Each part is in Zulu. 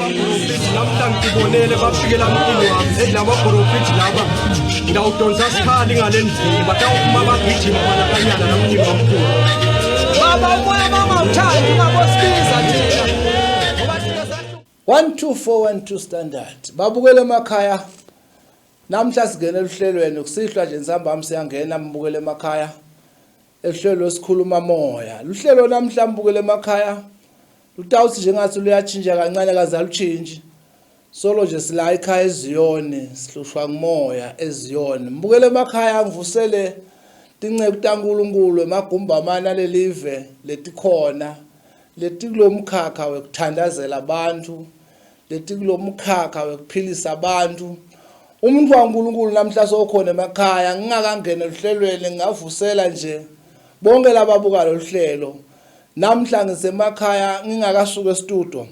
abaprofiti namhlanje ngibonele bafikela umlilo wami elaba profiti laba ngawudonsa sikhali ngalendlela tawuphuma bagijima bona kanyana nomnyiko omkhulu baba umoya mangawuthandi ungabosibiza thina 12412 standard babukele emakhaya namhla singena ehlelweni kusihlwa nje nsambami siyangena mbukele emakhaya ehlelo esikhuluma moya luhlelo namhla mbukele emakhaya lutawuthi nje ngathi luyatshintsha kancane kaza luchinji solo nje sila ekhaya eziyone sihlushwa ngumoya eziyone mbukele emakhaya ngivusele tinceku taNkulunkulu emagumba amana lelive letikhona leti kulomkhakha wekuthandazela abantu leti kulomkhakha wekuphilisa abantu umuntu waNkulunkulu namhla sokhona emakhaya ngingakangena ehlelweni ngavusela nje bonke lababuka lo hlelo namhla ngisemakhaya ngingakasuka estudio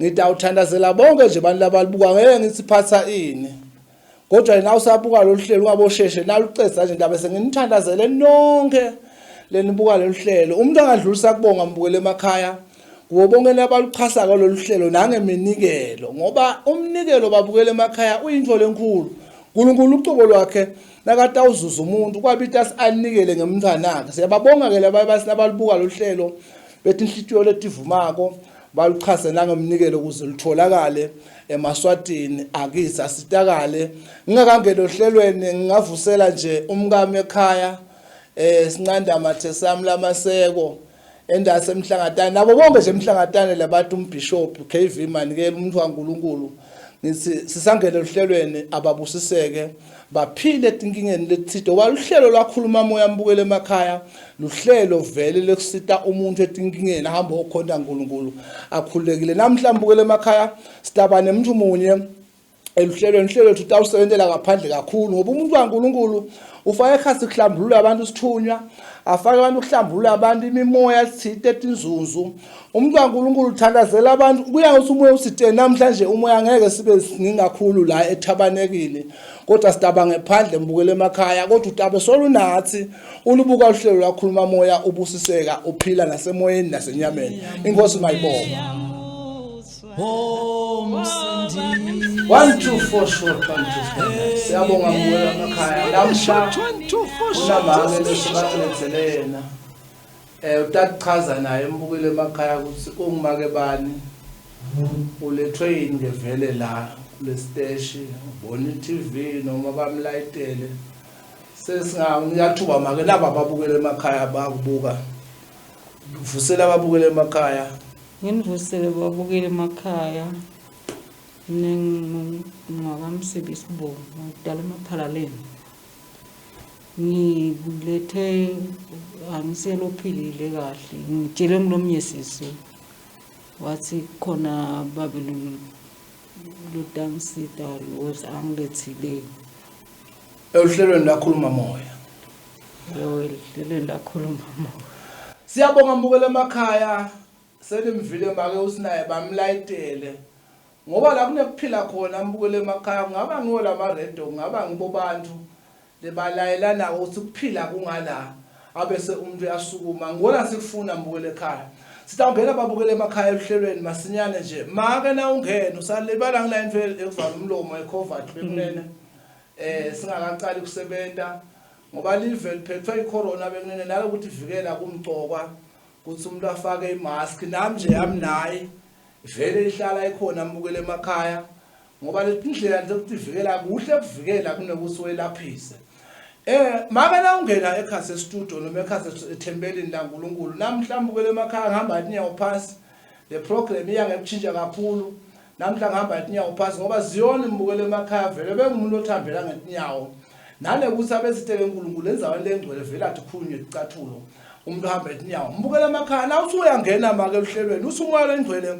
ngidawuthandazela bonke nje abantu labalibuka ngeke ngitsiphatha ini kodwa na usabuka lo hlelo ungabosheshe nalucetha nje ndabe senginithandazele nonke lenibuka lo hlelo umuntu angadlulisa kubonga mbukele emakhaya kubo bonke labaluchasa lo hlelo nangeminikelo ngoba umnikelo babukele emakhaya uyinto lenkulu uNkulunkulu ucubo lwakhe nakatawuzuza umuntu kwabita asinikele ngemntwana wakhe siyababonga ke labasi nabalibuka lo hlelo bethi inhlitiyo letivumako baluchase nangemnikelo ukuze litholakale emaswatini akithi asitakale ngingakangena ohlelweni ngingavusela nje umkami ekhaya sinqanda mathe sami lamaseko endase emhlangatane nabo bonke nje emhlangatane labantu umbishop KV manikela umuntu waNkulunkulu ngithi sisangena ohlelweni ababusiseke baphile etinkingeni lethito waluhlelo lwakhuluma moya mbukele emakhaya luhlelo vele lekusita umuntu etinkingeni ahamba okhonda uNkulunkulu akhulekile namhla mbukele emakhaya sitaba nemuntu munye eluhlelweni hlelo 2007 ngaphandle kakhulu ngoba umuntu waNkulunkulu ufake ekhasi kuhlambulula abantu sithunywa afake abantu kuhlambulula abantu imimoya sithite etinzuzu umuntu waNkulunkulu uthandazela abantu kuya ngokuthi umoya usithe namhlanje umoya ngeke sibe singakhulu la ethabanekile kodwa sitaba ngephandle mbukele emakhaya kodwa utabe solunathi ulubuka uhlelo lakhuluma moya ubusiseka uphila nasemoyeni nasenyameni inkosi mayibonga 124 short 124 siyabonga mbukele emakhaya namhla unamake lesibalethelena utachaza naye mbukele emakhaya ukuthi ungimake bani ulethwe yini ngevele la lesiteshi ubona iTV noma bamlayitele sesingiyathuba make laba babukele emakhaya bakubuka vusela ababukele emakhaya nginivusele babukele emakhaya ngingakamsebisi bo ngidala emaphalaleni ngilethe angiselophilile kahle ngitshele ngilomyesiso wathi khona babelu lutangisita loze angilethile ehlelweni lakhuluma moya ehlelweni lakhuluma moya siyabonga mbukele emakhaya selimvile make usinaye bamlayitele ngoba la kunekuphila khona mbukele emakhaya kungaba ngiwo lama radio kungaba ngibobantu lebalayelana ukuthi ukuphila kungala abese umuntu uyasukuma ngibona sikufuna mbukele ekhaya sitawungena babukele emakhaya ehlelweni masinyane nje make na ungena usalibala ngila into ekuvala umlomo ecovid bekunene singakaqali kusebenta ngoba live liphethwe icorona bekunene nalo ukuthi ivikela kumgcokwa ukuthi umuntu afake imask nami nje yami nayi vele ihlala ikhona mbukele emakhaya ngoba letindlela zokuvikela kuhle kuvikela kunokuthi welaphise make na ungena ekhasi estudio noma ekhasi ethembelini laNkulunkulu namhla mbukele emakhaya ngihamba inyawo phansi le program iyangekutshintsha kakhulu namhla ngihamba inyawo phansi ngoba ziyona mbukele emakhaya vele bengumuntu othambela ngetinyawo nale ukuthi abezitele uNkulunkulu enzaweni lengcwele vele athi khulunywe icathulo umuntu uhamba etinyawo mbukele emakhaya na uthi uyangena make ehlelweni uthi umoya lengcwele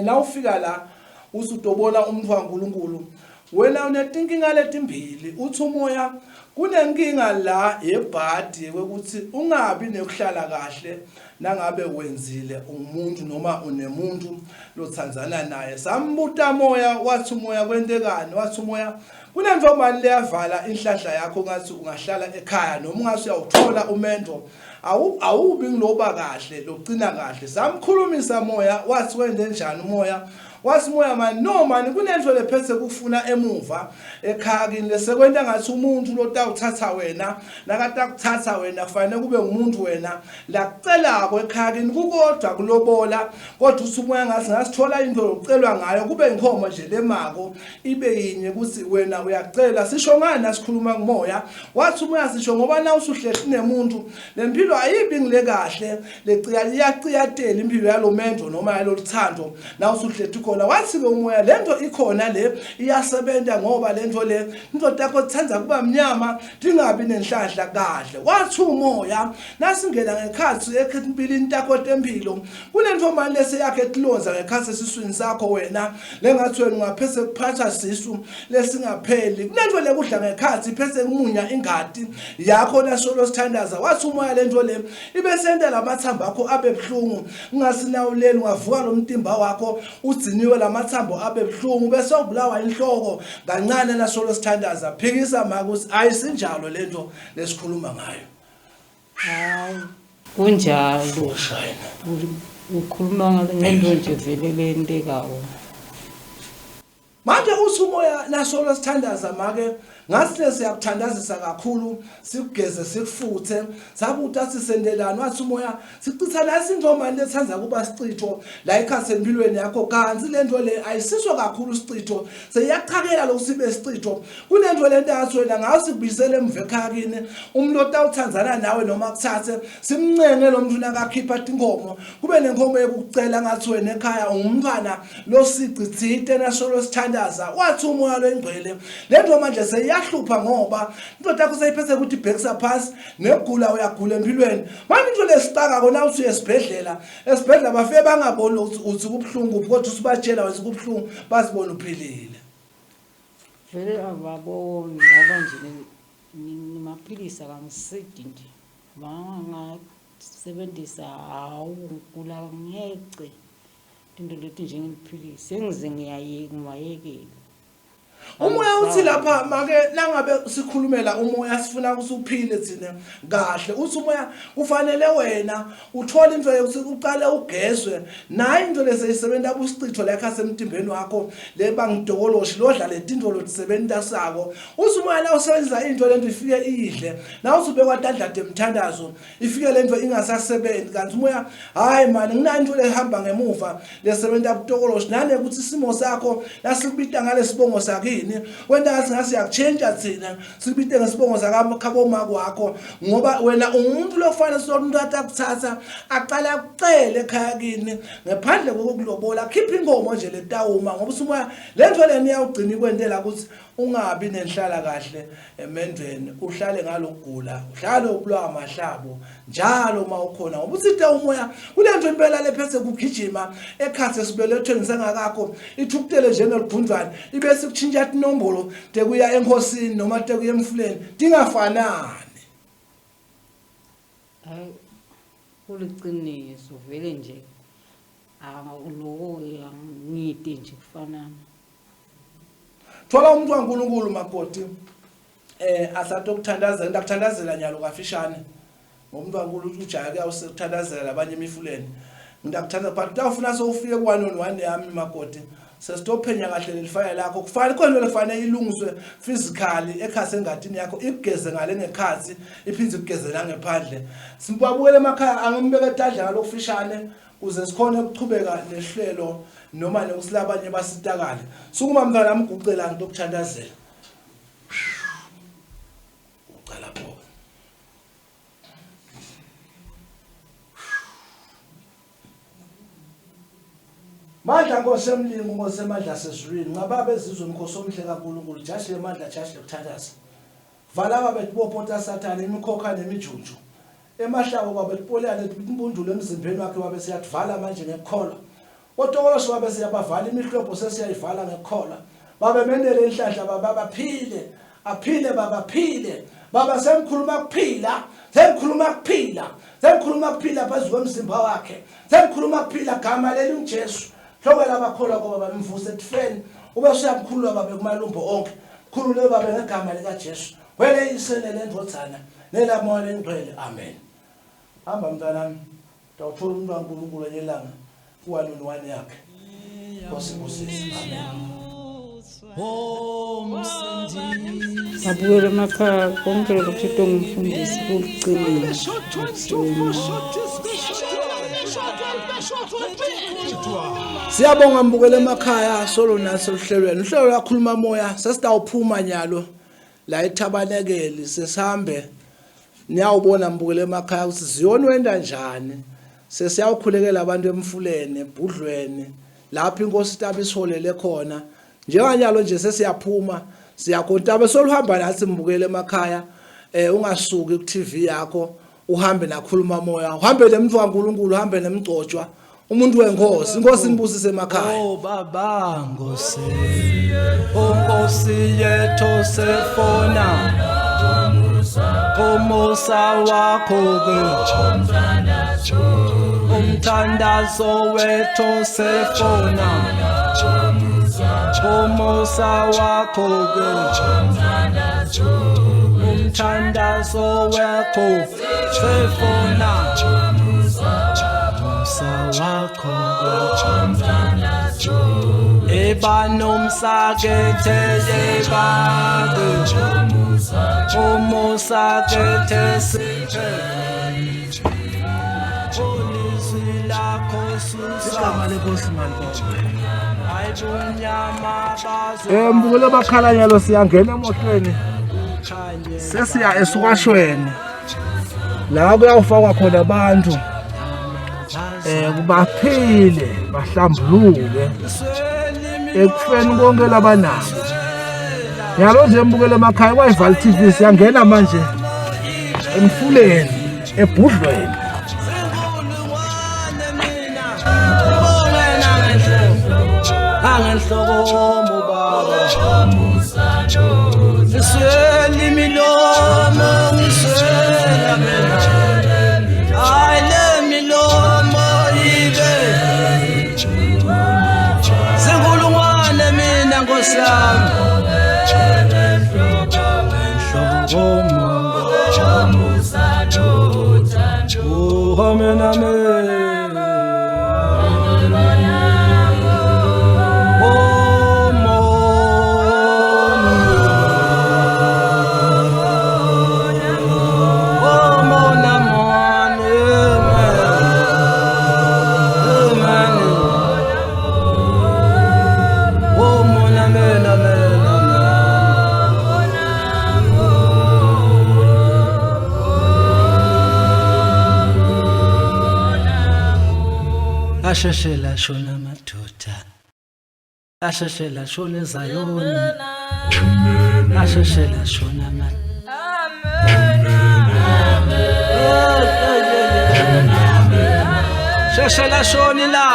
na ufika la usudobona umuntu waNkulunkulu wena unetinkinga letimbili uthi umoya kunenkinga la yebhadi ukuthi ungabi nekuhlala kahle nangabe wenzile umuntu noma unemuntu lothanzana naye sambuta moya wathi umoya kwentekani wathi umoya kunento mali leyavala inhlahla yakho ngathi ungahlala ekhaya noma ungase uyawuthola umendo awubi ngiloba kahle lokugcina kahle samkhulumisa moya wathi wende njani umoya wathi moya mani no mani kunento lephethe kufuna emuva ekhaya kini lesekwenta ngathi umuntu lotawuthatha wena nakata kuthatha wena kufanele kube ngumuntu wena lakucelako ekhaya kini kukodwa kulobola kodwa usumoya ngathi ngasithola into lokucelwa ngayo kube inkomo nje lemako ibe yinye ukuthi wena uyacela sisho ngani asikhuluma kumoya wathi umoya sisho ngoba na usuhlehle nemuntu lempilo ayibi ngile kahle leciya liyaciyatela impilo yalomendo noma yaloluthando na usuhlehle khona wathi ke umoya lento ikhona le iyasebenza ngoba lento le indoda yakho ithanda kuba mnyama dingabi nenhlahla kahle wathi umoya nasingena ngekhathi ekhempili intako tempilo kunento manje lese yakhe etilonza ngekhathi esiswini sakho wena lengathi wena ungaphese kuphatha sisu lesingapheli kunento le kudla ngekhathi phese kumunya ingadi yakho nasolo sithandaza wathi umoya lento le ibe senda lamathamba akho abe buhlungu ungasinawuleli ungavuka lo mtimba wakho ugciniwe lamathambo abe buhlungu bese ubulawa inhloko kancane nasolo sithandaza phikisa makuthi ayisinjalo lento lesikhuluma ngayo hayi kunjalo ukhuluma ngento nje vele lentekayo manje usumoya nasolo sithandaza make ngathi siyakuthandazisa kakhulu sikugeze sikufuthe sabuta sisendelana wathi umoya sicithana isindoma lethanza kuba sicitho la ekhasi empilweni yakho kanzi lento le ayisisho kakhulu sicitho seyiyaqhakela lokusibe sicitho kunento lento yathi wena ngasi kubisele emve ekhaya kini umloti awuthandzana nawe noma kuthathe simncenge lo muntu nakakhipha inkomo kube nenkomo yokucela ngathi wena ekhaya ungumntwana losigcithite nasolo sithandaza wathi umoya lwengcwele lento manje seyahlupha ngoba indoda yakho seyiphethe ukuthi ibhekisa phansi negula uyagula empilweni manje into lesitaka kona uthi esibhedlela bafike bangaboni ukuthi kubhlungu kodwa usibatshela ukuthi kubhlungu basibona uphilile vele ababoni ngoba nje nimaphilisa kangisidi nje bangasebenzisa hawu ngigula ngece into leti nje ngiphilise sengize ngiyayekela umoya uthi lapha make nangabe sikhulumela umoya sifuna ukusuphile thina kahle uthi umoya ufanele wena uthola into yokuthi uqale ugezwe nayi into leseyisebenta busicitho la ekhaya semtimbeni wakho le bangidokoloshi lodla letinto lotisebenta sako uthi umoya la usebenza into lento ifike idle na usube kwadadlade emthandazo ifike lento ingasasebenzi kanti umoya hayi mani ngina into lehamba ngemuva lesebenta butokoloshi nane ukuthi isimo sakho lasikubita ngale sibongo sakhe wena ngathi yakuchange thina sibite ngesibongo zakaboma kwakho ngoba wena umuntu lokufanele somuntu atakuthatha aqala akucele ekhaya kini ngaphandle kokulobola khipha inkomo nje letawuma ngoba usumoya lento leni iyawugcina ikwentela ukuthi ungabi nenhlala kahle emendweni uhlale ngalokugula uhlale ubulawa amahlabo njalo mawukhona ngoba uthi umoya kulento impela lephethe kugijima ekhathi esibelethweni sengakakho ithukutele njengelibhundwane ibe sikutshintsha inombolo tekuya enkosini noma tekuya emfuleni dingafanani hayi kuliqiniso vele nje lo ngide nje kufanana thola umuntu kaNkulunkulu makoti asato kuthandazela ndakuthandazela nyalo kafishane ngomuntu kaNkulunkulu ujake awusithandazela abanye emifuleni ngidakuthandaza but awufuna sowufike ku1-on-1 yami makoti sesitophenya kahle lelifaya lakho kufanele khona lefanele ilungiswe physically ekhasi engadini yakho igeze ngale ngekhazi iphindze igeze la ngephandle simpabukele emakhaya angimbeke etadla ngalokufishane uze sikhona ukuchubeka nehlelo noma nekusilabanye basitakale sukuma mntwana amgucela into okuthandazela ucala pho Mandla ngosemlingo ngosemandla sezulwini ngababe ezizwe umkhosi omhle kaNkulunkulu jashe emandla jashe ukuthandaza vala babe bopota sathana imikhokha nemijunju emahlabo babe polana imbundulo emzimbeni wakhe babe siyavala manje ngekhola otokoloshi babe siyabavala imihlopho sesiyayivala ngekhola babe mendele inhlahla baba baphile aphile baba phile baba semkhuluma kuphila semkhuluma kuphila phezu kwemzimba wakhe semkhuluma kuphila gama leli uJesu hlokela abakholwa ngoba bamvuse etfeni ube usiyamkhulula babe kumalumbo onke khulule babe ngegama lika Jesu wele isele lendvodzana nelamoya lengcwele amen hamba mntanami tawuthola umuntu kaNkulunkulu enyelanga ku1-on-1 yakhe Nkosi busisi. Abuyele emakhaya konke lokhu Thixo ngimfundisi kuliqinile. Siyabonga mbukele emakhaya solo naso lihlelweni. Uhlelo lakhuluma moya sesitawuphuma nyalo la eThabanekeli sesihambe niyawubona mbukele emakhaya ukuthi Ziyoni wenda njani. Sesiyawukhulekela abantu emfuleni eBhudlweni lapho inkosi Ntaba isiholele khona. Njenganyalo nje sesiyaphuma siyakontabe soluhamba nathi mbukele emakhaya ungasuki ku TV yakho uhambe nakhuluma moya uhambe nemntu kaNkuluNkulu uhambe nemgcotshwa umuntu wenkosi inkosi inibusise emakhaya. Oh baba Nkosi Nkosi yethu sefona umusa wakho ke umthandazo wethu sefona umusa wakho ke umthandazo wakho sefona umusa wakho ebanomsakethe yebake umusakethe sithe ulizwi lakho susama lenkosi manje ayibunyama bazo Mbukele bakhala nyalo siyangena emohlweni sesiya esukashweni la kuyawufakwa khona abantu kubaphile bahlambuluke ekufeni konke labanabo. Nyalo nje mbukele emakhaya kwayival TV siyangena manje emfuleni eBhudlweni. Angenhloko baba ngiswela imilomo ngiswela mina ayile milomo ibe sengulungwane mina Nkosi yami oh amen amen. Asheshela shona madoda asheshela shona Zayoni asheshela shona sheshela shoni la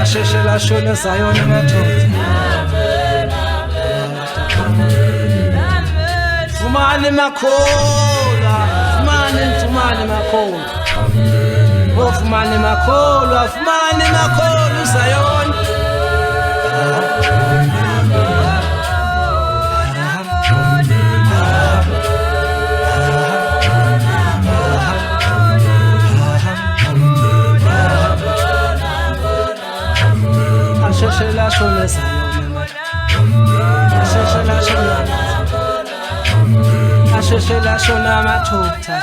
asheshela shona Zayoni madoda fumani makhola Fumani makholwa oh fumani makholwa Zayoni asheshela shona Zayoni asheshela shona mathupha.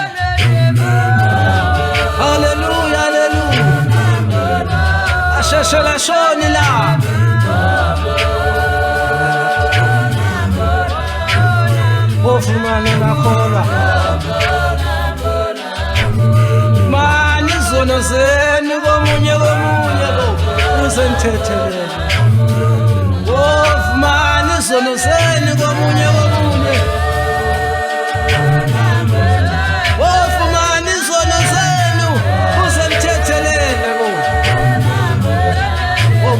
Hallelujah, hallelujah. Asheshela shoni la. Ofumane makholwa. Mani zono zenu komunye lo uzenthethelele. Ofumane zono zenu komunye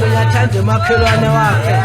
uyathanda makhelwane wakhe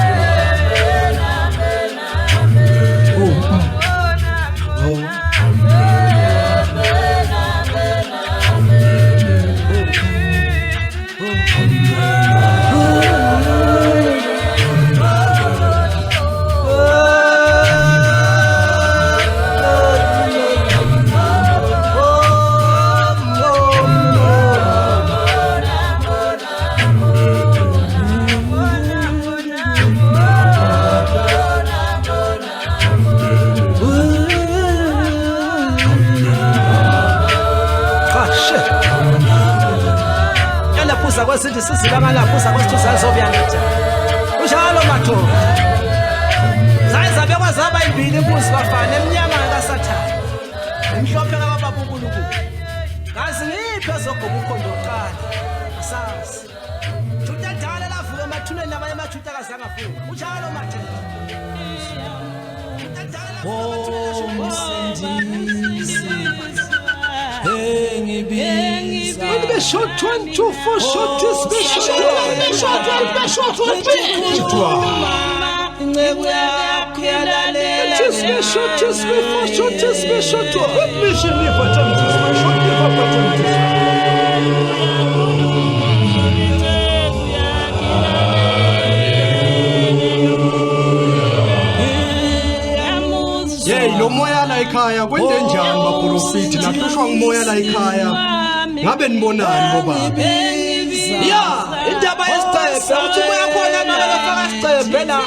shit. Laphuza kwesithi sizilanga laphuza kwesithi uzazobya nje. Unjalo mathonga. Zayiza bekwazaba imbili imbuzi bafana emnyama kaSathane. Emhlophe kababa uNkulunkulu. Ngazi ngiphe zogoba ukhondo oqala. Asazi. Juda dala lavuka emathuneni nabanye amajuda akazangavuka. Unjalo mathonga. Be short 1 2 4 short is be short 1 Inceku yakho yalalela. be short is be 4 short is be short mission never attempt to short never attempt to lo moya la ekhaya kwende njani baprofiti nahlushwa ngumoya la ekhaya ngabe nibonani bobaba Ya, indaba yesicephe uthi umoya khona ngabe bafaka isicephe la.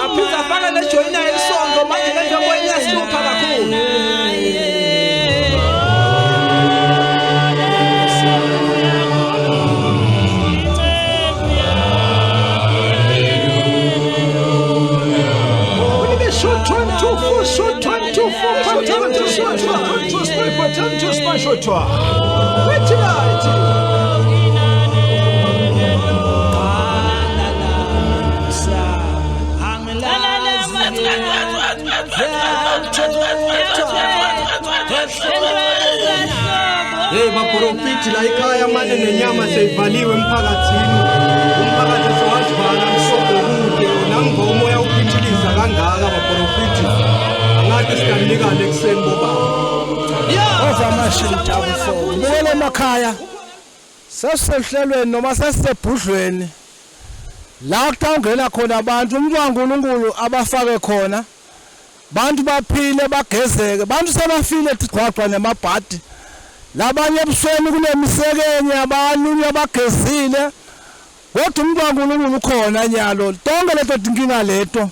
Aphiza afaka nejoyina elisonto manje lenje moya iyasilupha kakhulu. short 1 2 4 short 1 2 4 pattern to short 1 to spray pattern to spray short 1 wait tonight Hey baprofiti la ekhaya manje nenyama seyivaliwe emphakathini umphakathi sewazivala msobo kude nangiva umoya uphithiliza kangaka baprofiti angathi sikanikane ekseni bobaba Ozamashintha before ubukele emakhaya sesihlelweni noma sesebhudlweni la kutangena khona abantu uNkulunkulu abafake khona bantu baphile bagezeke bantu sebafile tigqwaqwa nemabhadi labanye ebusweni kunemisekenye abantu abagezile kodwa uNkulunkulu ukhona nyalo tonke leto dinkinga leto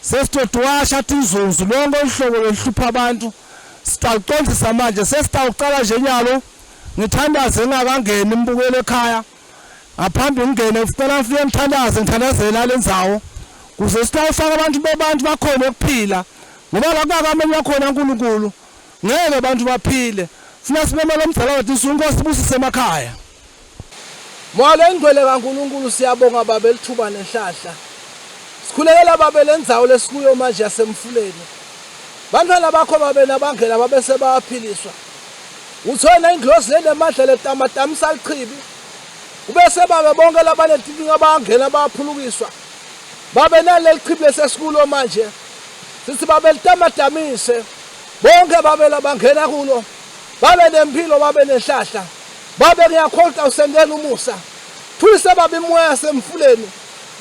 sesitodwasha tinzunzu lonke uhlobo lohlupha abantu sitaqondisa manje sesitaqala nje nyalo ngithandaze ngakangena imbukelo ekhaya ngaphambi ngingene ufuna mfike ngithandazela lendzawo kuze sitawufaka abantu bebantu bakhona ukuphila ngoba la kakamenya khona uNkulunkulu ngeke abantu baphile funa sibemela umdala wethu uNkulunkulu sibusise emakhaya Mola engcwele kaNkulunkulu siyabonga baba elithuba nenhlahla sikhulekela baba lendzawo lesikuyo manje yasemfuleni bantwana bakho babe nabangela babe sebaphiliswa uthona indlozi lenemandla letamatamisa lichibi ubese babe bonke labanetinkinga abangena baphulukiswa babe naleli chibi lesesikulo manje sithi babe litamatamishe bonke babe labangena kulo babe nempilo babe nenhlahla babe ngiyakholwa usendela umusa thulise babe imoya yasemfuleni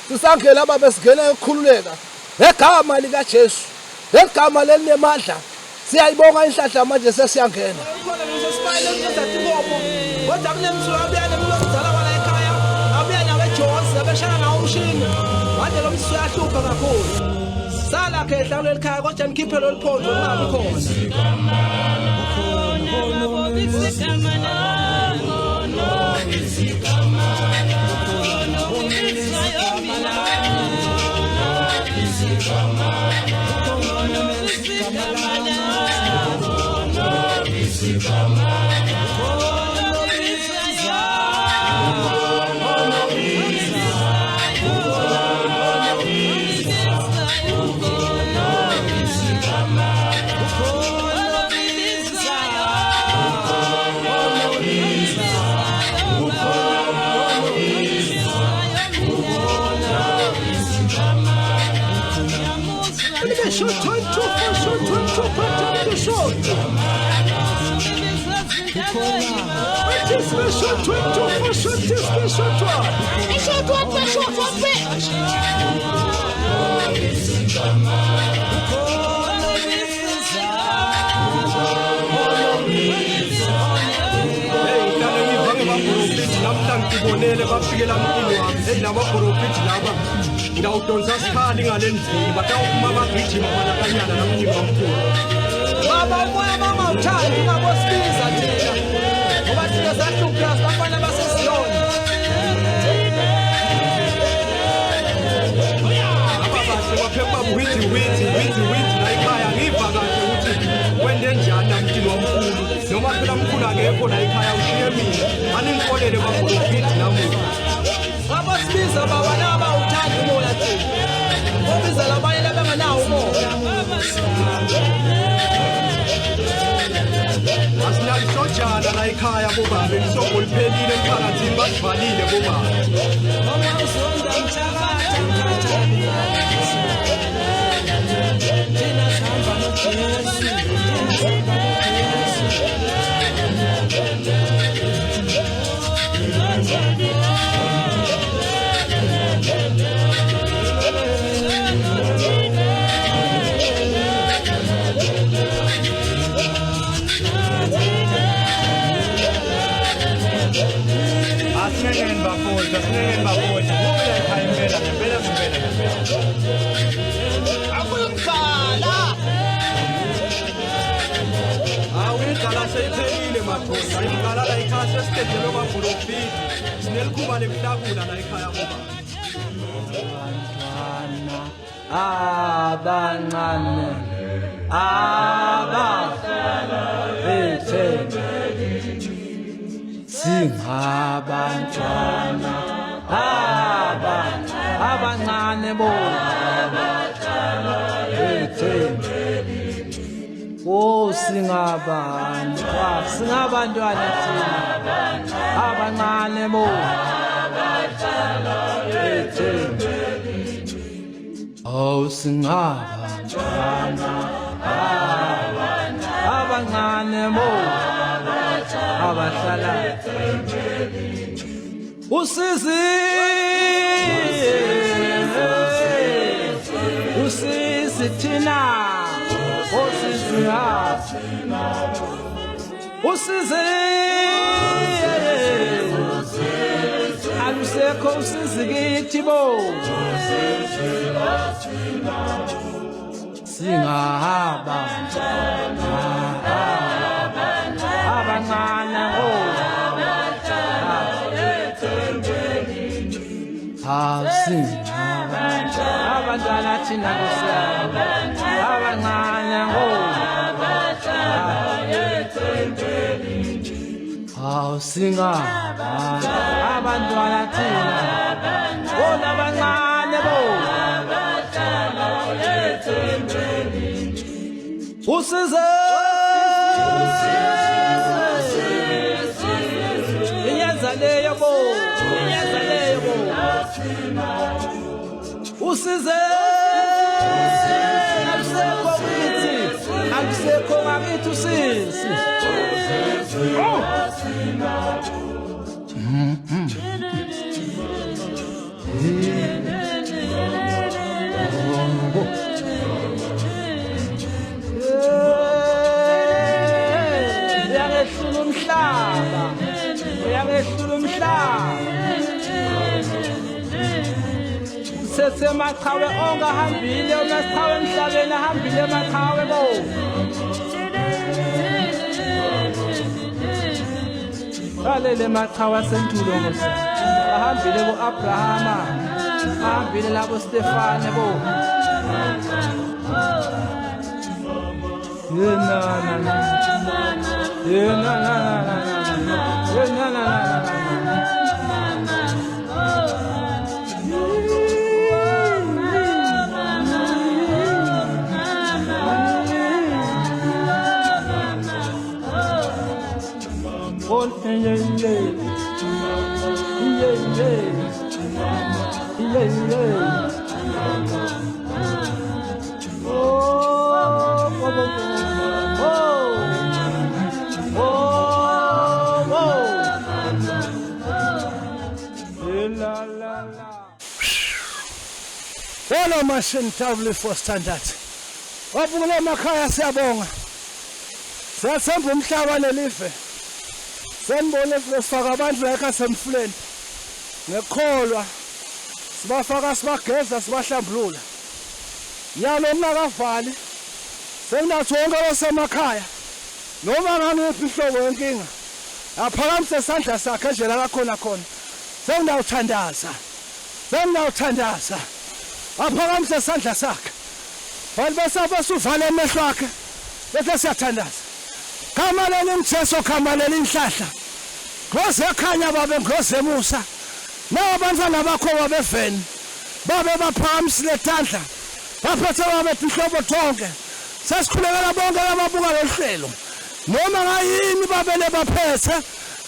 sisangela babe sigena ukukhululeka ngegama lika Jesu ngegama lelinamandla siyayibonga inhlahla manje sesiyangena Khona ngisho sibale ngizathi ngobo. Kodwa kunemsuku abuyana emlomdala wala ekhaya. Abuya nawe eJozi abeshana nawo umshini. Manje lo msuku uyahlupha kakhulu. Sala ke ehlalo ekhaya kodwa nikhiphe lo liphonjo ngabe khona. ngibonele bafikela umkini wami elaba profeti laba ngiyawudonsa sikhali ngalendlela batawuphuma bagijima bona kanyana namnyini omkhulu Baba umoya mama uthanda ungabosibiza thina. Ngoba mina aningikolele baprofiti namuhla Abasibiza baba naba uthanda umoya thina. Obiza labanye labanganawo umoya. asinalisojana la ekhaya bobaba isomo liphelile emphakathini basivalile bobaba Mama uzonda mthakatha. Thina sihamba noJesu. asinengeni bafowethu ngubela ekhaya impela ngempela Akuyumkhala. awuyidala seyiphelile madoda imgala la ekhaya sesithethelwe kwaprofiti sinelikhuba lekuhlakula la ekhaya bobaba abancane abahlala bethembele singabantwana abancane bo abahlala bethembele singabantwana thina abancane bo abahlala bethembele singabantwana abancane bo abahlala usizi thina usizi alusekho usizi kithi bo singahamba abancane abantwana thina abancane abantwana thina abancane usize iyenza leyo bo usize akusekho ngakithi usizi uyangehlula umhlaba sesemaqhawe onke ahambile umaqhawe emhlabeni ahambile emaqhawe bo alele maqhawe asentulo ngosi ahambile bo Abrahama ahambile labo Stefane bo Wala machine tablet for standard. Wabukela emakhaya siyabonga. Siyathemba umhlaba nelive. Senibone sifaka abantu la ekhaya semfuleni. Ngekholwa sibafaka sibageza sibahlambulula. Yalo mnakavali. Seninathi wonke abasemakhaya. Noma ngangiphi ihlobo yenkinga. Aphakamise isandla sakhe endlela kakhona khona. Senginawuthandaza. Aphakamise isandla sakhe. Bese basuvale emehlo akhe. Bese siyathandaza. Kama leli mtheso kama leli inhlahla. Ngoze ekhanya babe ngoze emusa. Nawo abantwana bakho babeveni. Babe baphakamisile tandla. Baphethe babe ihlobo tonke. Sesikhulekela bonke ababuka lohlelo. Noma ngayini babele baphethe.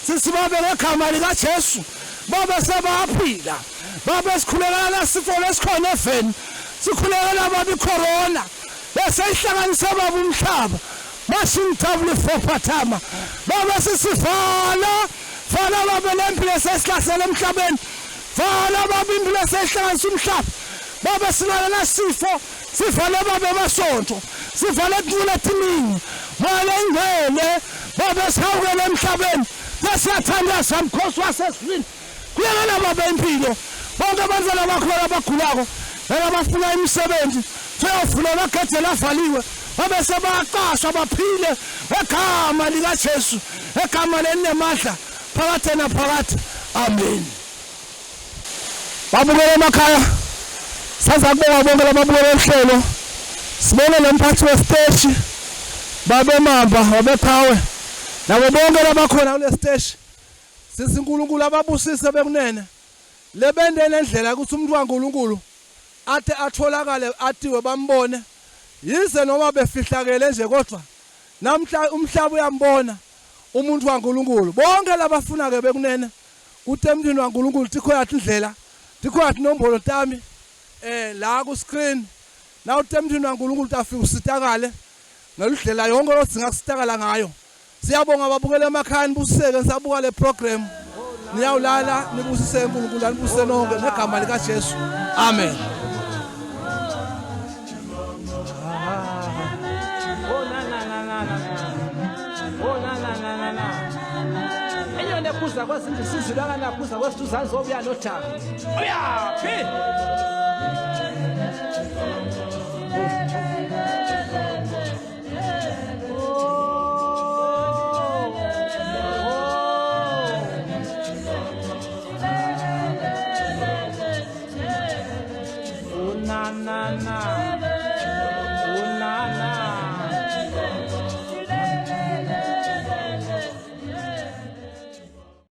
Sisibabe ngegama lika Jesu. Babe sebaphila. Babe sikhulekela nasifo lesikhona eveni. Sikhulekela babe corona. Bese ihlanganise baba umhlaba. Masingithabule fophathama. Baba sisivala. Vala babe lempilo sesihlasela emhlabeni. Vala babe impilo sesihlanganisa umhlaba. Baba sinala sifo. Sivale babe emasonto. Sivale kuncula ethimini. Wale ingcwele. Baba sihawukele emhlabeni. Sesiyathanda samkhosi wasesifini. Kuyakela babe impilo. Bonke abantwana bakho abagulako. Abafuna imisebenzi. Seyofuna bagede lavaliwe. Babe sebaqashwa baphile egama lika Jesu. Egama lenemandla. Phakathi naphakathi. Amen. Babukele emakhaya. Saza kubonga bonke lababukele uhlelo. Sibone lomphathi wesiteshi. Babe Mamba, babe Phawe. Nabo bonke labakhona kule stage. Sisinkulunkulu ababusise bekunene. Lebende nendlela ukuthi umuntu kaNkulunkulu athe atholakale athiwe bambone. Yize noma befihlakele nje kodwa namhla umhlaba uyambona umuntu kaNkulunkulu. Bonke labafuna ke bekunene kuthi emntwini kaNkulunkulu tikho yathi indlela, tikho yathi nombolo tami la ku screen. Na uthi emntwini kaNkulunkulu tafika usitakale ngeludlela yonke lodzinga kusitakala ngayo. Siyabonga ababukele emakhaya nibusiseke nisabuka le program. Niyawulala nibusise uNkulunkulu anibusise nonke ngegama lika Jesu. Amen. Kuza kwazinto sizilwa kanaphuza kwesithuza zobuya nothaba. Uyaphi?